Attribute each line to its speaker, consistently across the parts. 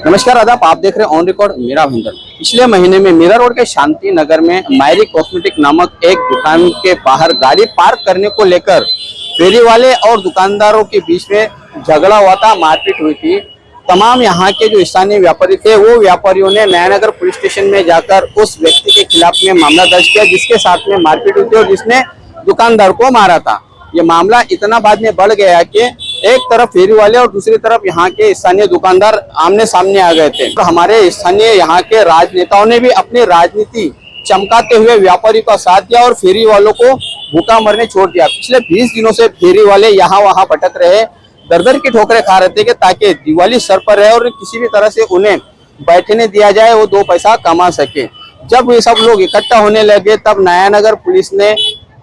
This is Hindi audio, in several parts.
Speaker 1: नमस्कार आदाब, आप देख रहे हैं ऑन रिकॉर्ड मीरा भाईंदर। पिछले महीने में मीरा रोड के शांति नगर में मायरी कॉस्मेटिक नामक एक दुकान के बाहर गाड़ी पार्क करने को लेकर फेरी वाले और दुकानदारों के बीच में झगड़ा हुआ था, मारपीट हुई थी। तमाम यहाँ के जो स्थानीय व्यापारी थे वो व्यापारियों ने नयानगर पुलिस स्टेशन में जाकर उस व्यक्ति के खिलाफ में मामला दर्ज किया जिसके साथ में मारपीट हुई थी और जिसने दुकानदार को मारा था। ये मामला इतना बाद में बढ़ गया कि एक तरफ फेरी वाले और दूसरी तरफ यहाँ के स्थानीय दुकानदार आमने सामने आ गए थे। तो हमारे स्थानीय यहाँ के राजनेताओं ने भी अपनी राजनीति चमकाते हुए व्यापारी का साथ दिया और फेरी वालों को भूखा मरने छोड़ दिया। पिछले 20 दिनों से फेरी वाले यहाँ वहाँ भटक रहे, दर दर की ठोकरें खा रहे थे कि ताकि दिवाली सर पर रहे और किसी भी तरह से उन्हें बैठने दिया जाए, वो 2 पैसा कमा सके। जब ये सब लोग इकट्ठा होने लगे तब नयानगर पुलिस ने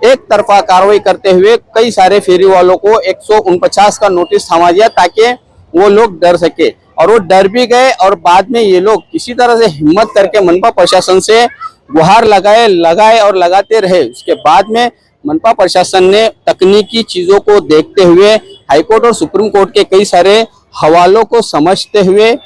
Speaker 1: एक तरफा कार्रवाई करते हुए कई सारे फेरी वालों को 149 का नोटिस थमा दिया ताकि वो लोग डर सके, और वो डर भी गए। और बाद में ये लोग किसी तरह से हिम्मत करके मनपा प्रशासन से गुहार लगाए और लगाते रहे। उसके बाद में मनपा प्रशासन ने तकनीकी चीजों को देखते हुए हाईकोर्ट और सुप्रीम कोर्ट के कई सारे हवालों को समझते हुए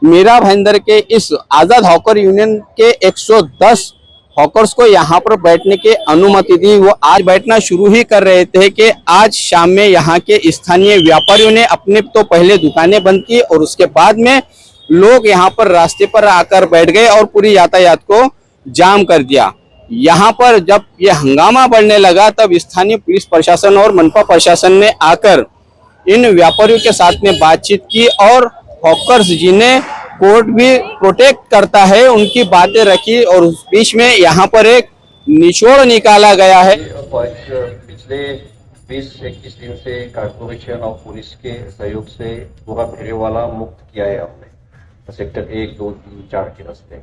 Speaker 1: मीरा भाईंदर के इस आजाद हॉकर यूनियन के 110 हॉकर्स को यहाँ पर बैठने की अनुमति दी। वो आज बैठना शुरू ही कर रहे थे कि आज शाम में यहाँ के स्थानीय व्यापारियों ने अपने तो पहले दुकानें बंद की और उसके बाद में लोग यहाँ पर रास्ते पर आकर बैठ गए और पूरी यातायात को जाम कर दिया। यहाँ पर जब ये हंगामा बढ़ने लगा तब स्थानीय पुलिस प्रशासन और मनपा प्रशासन ने आकर इन व्यापारियों के साथ में बातचीत की और हॉकर्स जिन्हें कोर्ट भी प्रोटेक्ट करता है उनकी बातें रखी और उस बीच में यहाँ पर एक निचोड़ निकाला गया है।
Speaker 2: पिछले 20-21 दिन से कॉर्पोरेशन और पुलिस के सहयोग से पूरा फेरी वाला मुक्त किया है हमने सेक्टर 1, 2, 3, 4 के रास्ते।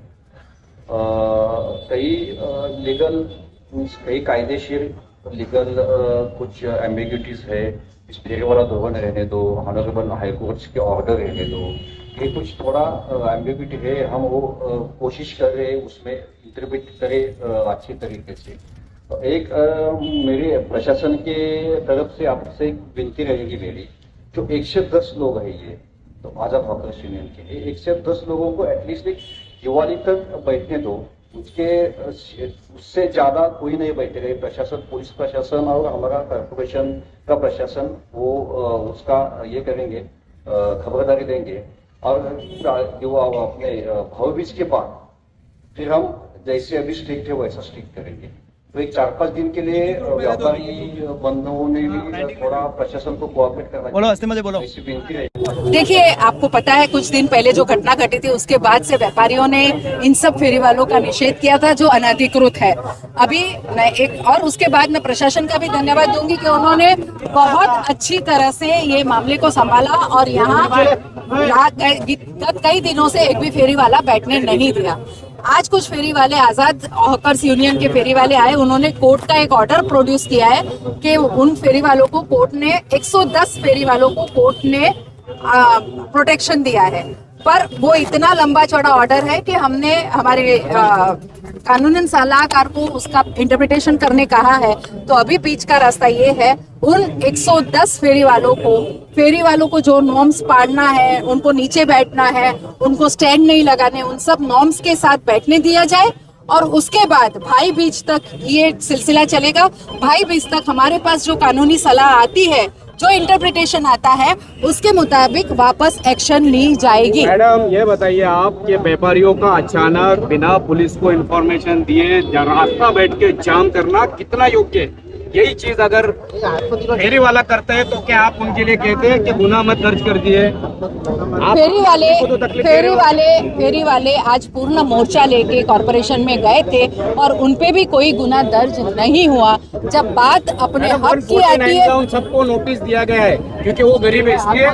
Speaker 2: कई कायदेशीर लीगल कुछ एम्बिग्यूटीज है। इस फेरी वाला धोरण रहने दो, ऑनरेबल हाईकोर्ट के ऑर्डर रहने दो, ये कुछ थोड़ा एम्बिग्यूटी है। हम वो कोशिश कर रहे हैं उसमें इंटरप्रेट करें अच्छी तरीके से। तो एक मेरे प्रशासन के तरफ से आपसे एक विनती रहेगी मेरी, जो 110 लोग हैं ये तो आजाद हॉकर्स यूनियन के 110 लोगों को एटलीस्ट एक दिवाली तक बैठने दो। उससे ज्यादा कोई नहीं बैठेगा। प्रशासन, पुलिस प्रशासन और हमारा कॉर्पोरेशन का प्रशासन वो उसका ये करेंगे, खबरदारी देंगे। और जो अपने भावबीज के बाद फिर हम जैसे अभी स्ट्रिक्ट है वैसा स्ट्रिक्ट करेंगे। तो एक 4-5 दिन के लिए व्यापारी बंधुओं ने भी थोड़ा प्रशासन को कोऑपरेट करना चाहिए।
Speaker 3: देखिए, आपको पता है कुछ दिन पहले जो घटना घटी थी उसके बाद से व्यापारियों ने इन सब फेरी वालों का निषेध किया था जो अनधिकृत है। अभी मैं और उसके बाद मैं प्रशासन का भी धन्यवाद दूंगी कि उन्होंने बहुत अच्छी तरह से ये मामले को संभाला और यहाँ कई दिनों से एक भी फेरी वाला बैठने नहीं दिया। आज कुछ फेरी वाले, आजाद हॉकर्स यूनियन के फेरी वाले आए, उन्होंने कोर्ट का एक ऑर्डर प्रोड्यूस किया है कि उन फेरी वालों को कोर्ट ने 110 फेरी वालों को कोर्ट ने प्रोटेक्शन दिया है। पर वो इतना लंबा चौड़ा ऑर्डर है कि हमने हमारे कानूनन सलाहकार को उसका इंटरप्रिटेशन करने कहा है। तो अभी बीच का रास्ता ये है, उन 110 फेरी वालों को जो नॉर्म्स पाड़ना है, उनको नीचे बैठना है, उनको स्टैंड नहीं लगाने, उन सब नॉर्म्स के साथ बैठने दिया जाए। और उसके बाद भाई बीज तक ये सिलसिला चलेगा। भाई बीज तक हमारे पास जो कानूनी सलाह आती है, जो इंटरप्रिटेशन आता है, उसके मुताबिक वापस एक्शन ली जाएगी।
Speaker 4: मैडम ये बताइए, आपके व्यापारियों का अचानक बिना पुलिस को इन्फॉर्मेशन दिए रास्ता बैठ के जाम करना कितना योग्य है? यही चीज अगर फेरी वाला करते हैं तो क्या आप उनके लिए कहते हैं कि गुनाह मत दर्ज कर दिए?
Speaker 3: फेरी वाले आज पूर्ण मोर्चा लेके कॉर्पोरेशन में गए थे और उनपे भी कोई गुनाह दर्ज नहीं हुआ। जब बात अपने हक की आती है,
Speaker 4: उन सबको नोटिस दिया गया है क्योंकि वो गरीब है इसलिए।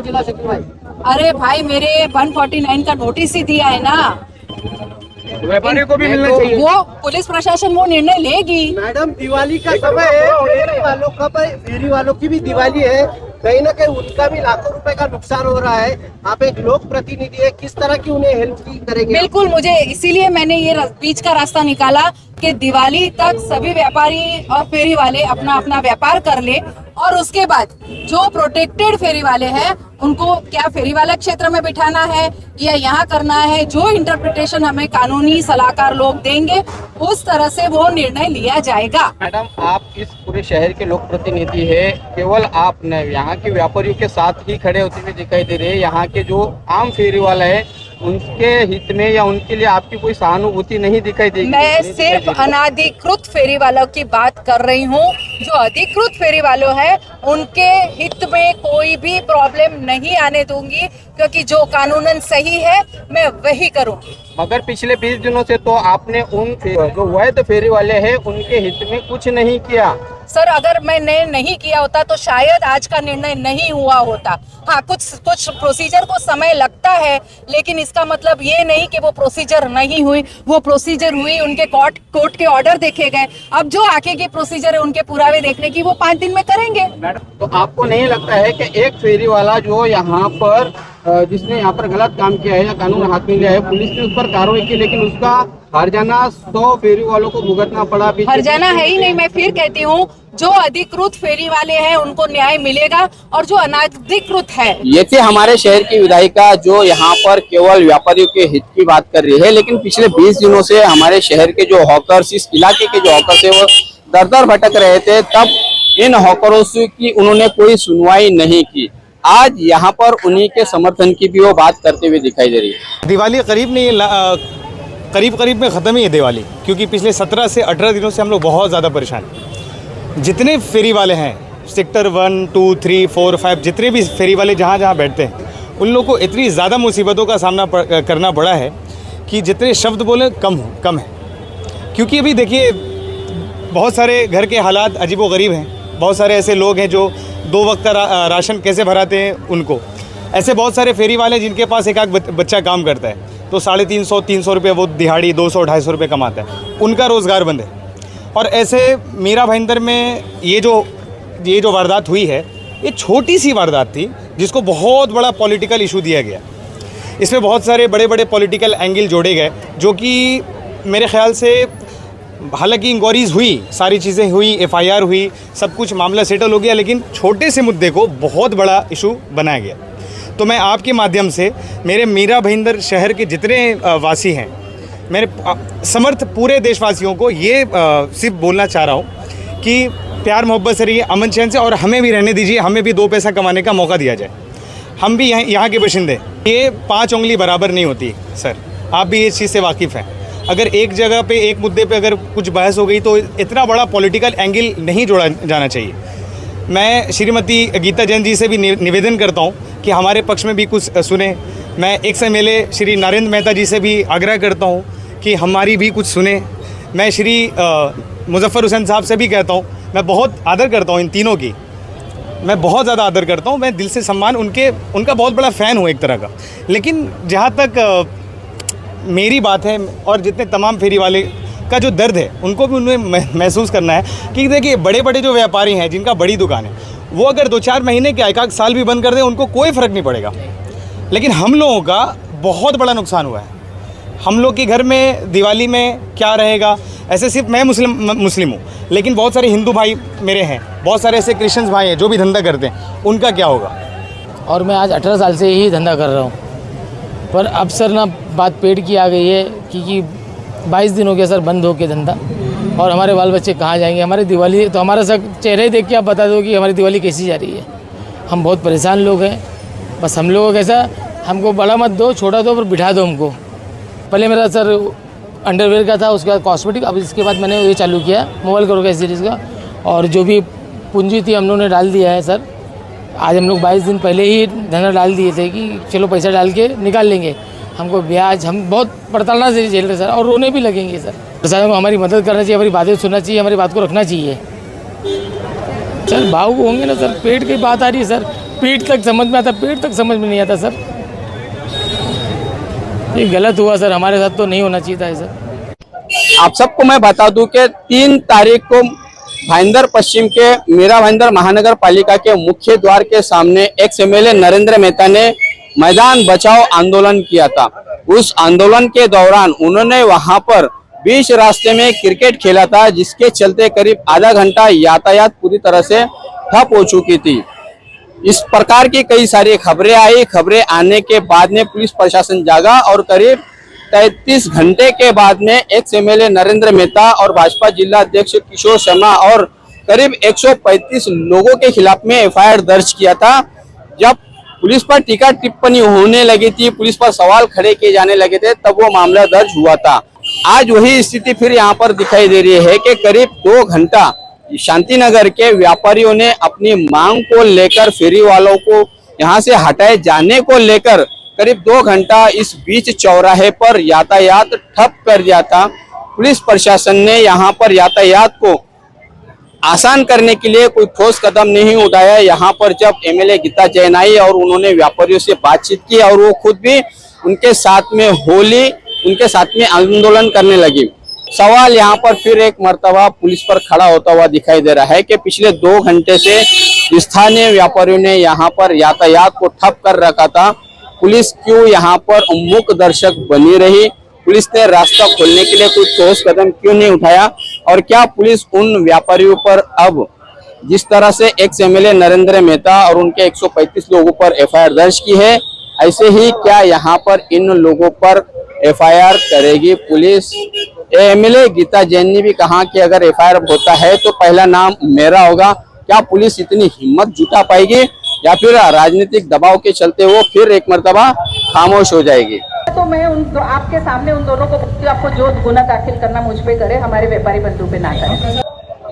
Speaker 3: अरे भाई, मेरे 149 का नोटिस ही दिया है ना,
Speaker 4: व्यापारी को भी मिलना चाहिए।
Speaker 3: वो पुलिस प्रशासन वो निर्णय लेगी।
Speaker 5: मैडम, दिवाली का समय है, फेरी वालों की भी दिवाली है, कहीं ना कहीं उनका भी लाखों रुपए का नुकसान हो रहा है। आप एक लोक प्रतिनिधि है, किस तरह की उन्हें हेल्प करेंगे?
Speaker 3: बिल्कुल, मुझे इसीलिए मैंने ये बीच का रास्ता निकाला कि दिवाली तक सभी व्यापारी और फेरी वाले अपना अपना व्यापार कर ले और उसके बाद जो प्रोटेक्टेड फेरी वाले हैं उनको क्या फेरी वाला क्षेत्र में बिठाना है या यहाँ करना है, जो इंटरप्रिटेशन हमें कानूनी सलाहकार लोग देंगे उस तरह से वो निर्णय लिया जाएगा।
Speaker 1: मैडम, आप इस पूरे शहर के लोक प्रतिनिधि है, केवल आप न यहाँ के व्यापारियों के साथ ही खड़े होते हुए दिखाई दे रहे हैं। यहाँ के जो आम फेरी वाला है उनके हित में या उनके लिए आपकी कोई सहानुभूति नहीं दिखाई देगी।
Speaker 3: मैं सिर्फ अनाधिकृत फेरी वालों की बात कर रही हूँ। जो अधिकृत फेरी वालों हैं उनके हित में कोई भी प्रॉब्लम नहीं आने दूंगी, क्योंकि जो कानूनन सही है मैं वही करूँगी।
Speaker 1: मगर पिछले 20 दिनों से तो आपने उन जो वैध फेरी वाले हैं उनके हित में कुछ नहीं किया।
Speaker 3: सर, अगर मैंने नहीं किया होता तो शायद आज का निर्णय नहीं हुआ होता। हाँ, कुछ प्रोसीजर को समय लगता है, लेकिन इसका मतलब ये नहीं कि वो प्रोसीजर नहीं हुई। वो प्रोसीजर हुई, उनके कोर्ट के ऑर्डर देखे गए। अब जो आगे की प्रोसीजर है उनके पुरावे देखने की वो 5 दिन में करेंगे।
Speaker 1: तो आपको नहीं लगता है कि एक फेरी वाला जो यहाँ पर जिसने यहाँ पर गलत काम किया है या कानून हाथ में लिया है, पुलिस ने उस पर कार्रवाई की, लेकिन उसका हर्जाना 100 फेरी वालों को भुगतना पड़ा।
Speaker 3: हर्जाना है ही नहीं। मैं फिर कहती हूँ, जो अधिकृत फेरी वाले हैं उनको न्याय मिलेगा और जो अनाधिकृत है।
Speaker 1: ये थी हमारे शहर की विधायिका जो यहाँ पर केवल व्यापारियों के हित की बात कर रही है, लेकिन पिछले 20 दिनों से हमारे शहर के जो हॉकर्स, इस इलाके के जो हॉकर्स है वो दर दर भटक रहे थे, तब इन हॉकरों की उन्होंने कोई सुनवाई नहीं की। आज यहाँ पर उन्हीं के समर्थन की भी वो बात करते हुए दिखाई दे रही है।
Speaker 6: दिवाली करीब नहीं, करीब में ख़त्म ही है दिवाली, क्योंकि पिछले 17 से 18 दिनों से हम लोग बहुत ज़्यादा परेशान हैं। जितने फेरी वाले हैं, सेक्टर 1, 2, 3, 4, 5, जितने भी फेरी वाले जहाँ जहाँ बैठते हैं, उन लोगों को इतनी ज़्यादा मुसीबतों का सामना करना पड़ा है कि जितने शब्द बोले कम है। क्योंकि अभी देखिए, बहुत सारे घर के हालात अजीबोगरीब हैं। बहुत सारे ऐसे लोग हैं जो 2 वक्त का राशन कैसे भराते हैं उनको। ऐसे बहुत सारे फेरी वाले जिनके पास एक बच्चा काम करता है, तो 350-300 रुपये वो दिहाड़ी 200-250 रुपये कमाता है, उनका रोज़गार बंद है। और ऐसे मीरा भाईंदर में ये जो वारदात हुई है, ये छोटी सी वारदात थी जिसको बहुत बड़ा पॉलिटिकल इशू दिया गया। इसमें बहुत सारे बड़े बड़े पॉलिटिकल एंगल जोड़े गए, जो कि मेरे ख्याल से, हालांकि इंक्वायरीज हुई, सारी चीज़ें हुई, FIR हुई, सब कुछ मामला सेटल हो गया, लेकिन छोटे से मुद्दे को बहुत बड़ा इशू बनाया गया। तो मैं आपके माध्यम से मेरे मीरा भाईंदर शहर के जितने वासी हैं, मेरे समर्थ पूरे देशवासियों को ये सिर्फ बोलना चाह रहा हूँ कि प्यार मोहब्बत से रहिए, अमन चैन से, और हमें भी रहने दीजिए, हमें भी 2 पैसा कमाने का मौका दिया जाए। हम भी यहाँ के बाशिंदे, ये 5 उंगली बराबर नहीं होती सर, आप भी इस चीज़ से वाकिफ़ हैं। अगर एक जगह पे, एक मुद्दे पे अगर कुछ बहस हो गई तो इतना बड़ा पॉलिटिकल एंगल नहीं जोड़ा जाना चाहिए। मैं श्रीमती गीता जैन जी से भी निवेदन करता हूँ कि हमारे पक्ष में भी कुछ सुने। मैं एक्स MLA श्री नरेंद्र मेहता जी से भी आग्रह करता हूँ कि हमारी भी कुछ सुने। मैं श्री मुजफ्फर हुसैन साहब से भी कहता हूँ, मैं बहुत आदर करता हूँ इन तीनों की, मैं बहुत ज़्यादा आदर करता हूँ, मैं दिल से सम्मान उनका बहुत बड़ा फ़ैन हूँ एक तरह का। लेकिन जहाँ तक मेरी बात है, और जितने तमाम फेरी वाले का जो दर्द है उनको भी उन्हें महसूस करना है कि देखिए, बड़े बड़े जो व्यापारी हैं जिनका बड़ी दुकान है, वो अगर 2-4 महीने के एक साल भी बंद कर दें उनको कोई फ़र्क नहीं पड़ेगा। लेकिन हम लोगों का बहुत बड़ा नुकसान हुआ है। हम लोग के घर में दिवाली में क्या रहेगा, ऐसे सिर्फ मैं मुस्लिम हूँ, लेकिन बहुत सारे हिंदू भाई मेरे हैं, बहुत सारे ऐसे क्रिश्चियंस भाई हैं जो भी धंधा करते हैं, उनका क्या होगा।
Speaker 7: और मैं आज 18 साल से ही धंधा कर रहा हूँ, पर अब सर ना बात पेट की आ गई है, क्योंकि 22 दिन हो गया सर बंद हो के धंधा, और हमारे बाल बच्चे कहाँ जाएंगे। हमारी दिवाली तो, हमारा सब चेहरे देख के आप बता दो कि हमारी दिवाली कैसी जा रही है। हम बहुत परेशान लोग हैं। बस हम लोगों को कैसा, हमको बड़ा मत दो, छोटा दो, पर बिठा दो हमको। पहले मेरा सर अंडरवेयर का था, उसके बाद कॉस्मेटिक, अब इसके बाद मैंने ये चालू किया मोबाइल करो सीरीज़ का, और जो भी पूंजी थी हम लोगों ने डाल दिया है सर। आज हम लोग 22 दिन पहले ही धंधा डाल दिए थे कि चलो पैसा डाल के निकाल लेंगे। हमको ब्याज, हम बहुत पड़तालना से झेल रहे सर, और रोने भी लगेंगे सर। प्रशासन को हमारी मदद करना चाहिए, हमारी बातें सुनना चाहिए, हमारी बात को रखना चाहिए सर। भावुक होंगे ना सर, पेट की बात आ रही है सर, पीठ तक समझ में आता, पेट तक समझ में नहीं आता सर। ये गलत हुआ सर, हमारे साथ तो नहीं होना चाहिए था सर।
Speaker 1: आप सबको मैं बता दूं कि 3 तारीख को भाईंदर पश्चिम के मीरा भाईंदर महानगर पालिका के मुख्य द्वार के सामने एक्स MLA नरेंद्र मेहता ने मैदान बचाओ आंदोलन किया था। उस आंदोलन के दौरान उन्होंने वहां पर बीच रास्ते में क्रिकेट खेला था, जिसके चलते करीब आधा घंटा यातायात पूरी तरह से ठप हो चुकी थी। इस प्रकार की कई सारी खबरें आई। खबरें आने के बाद में पुलिस प्रशासन जागा और करीब 33 घंटे के बाद में एक्स एमएलए नरेंद्र मेहता और भाजपा जिला अध्यक्ष किशोर शर्मा और करीब 135 लोगों के खिलाफ में एफआईआर दर्ज किया था। जब पुलिस पर टीका टिप्पणी होने लगी थी, पुलिस पर सवाल खड़े किए जाने लगे थे, तब वो मामला दर्ज हुआ था। आज वही स्थिति फिर यहाँ पर दिखाई दे रही है कि करीब 2 घंटा शांतिनगर के व्यापारियों ने अपनी मांग को लेकर, फेरी वालों को यहाँ से हटाए जाने को लेकर करीब 2 घंटा इस बीच चौराहे पर यातायात ठप कर दिया था। पुलिस प्रशासन ने यहाँ पर यातायात को आसान करने के लिए कोई ठोस कदम नहीं उठाया। यहाँ पर जब एमएलए गीता जैन आई और उन्होंने व्यापारियों से बातचीत की और वो खुद भी उनके साथ में उनके साथ में आंदोलन करने लगी। सवाल यहाँ पर फिर एक मर्तबा पुलिस पर खड़ा होता हुआ दिखाई दे रहा है कि पिछले 2 घंटे से स्थानीय व्यापारियों ने यहाँ पर यातायात को ठप कर रखा था। पुलिस क्यों यहाँ पर उन्मुख दर्शक बनी रही? पुलिस ने रास्ता खोलने के लिए कोई ठोस कदम क्यों नहीं उठाया? और क्या पुलिस उन व्यापारियों पर अब जिस तरह से एक्स एमएलए नरेंद्र मेहता और उनके 135 लोगों पर एफआईआर दर्ज की है, ऐसे ही क्या यहाँ पर इन लोगों पर एफआईआर करेगी पुलिस? एमएलए गीता जैन ने भी कहा कि अगर एफआईआर होता है तो पहला नाम मेरा होगा। क्या पुलिस इतनी हिम्मत जुटा पाएगी या फिर राजनीतिक दबाव के चलते वो फिर एक मर्तबा खामोश हो जाएगी?
Speaker 8: तो मैं आपके सामने उन दोनों को कि आपको जो गुना दाखिल करना मुझ पे करे, हमारे व्यापारी बंधु पे ना करे।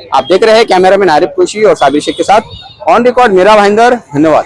Speaker 1: आप देख रहे हैं कैमरामैन आरिफ खुशी और साबिर शेख के साथ ऑन रिकॉर्ड मेरा भाईंदर। धन्यवाद।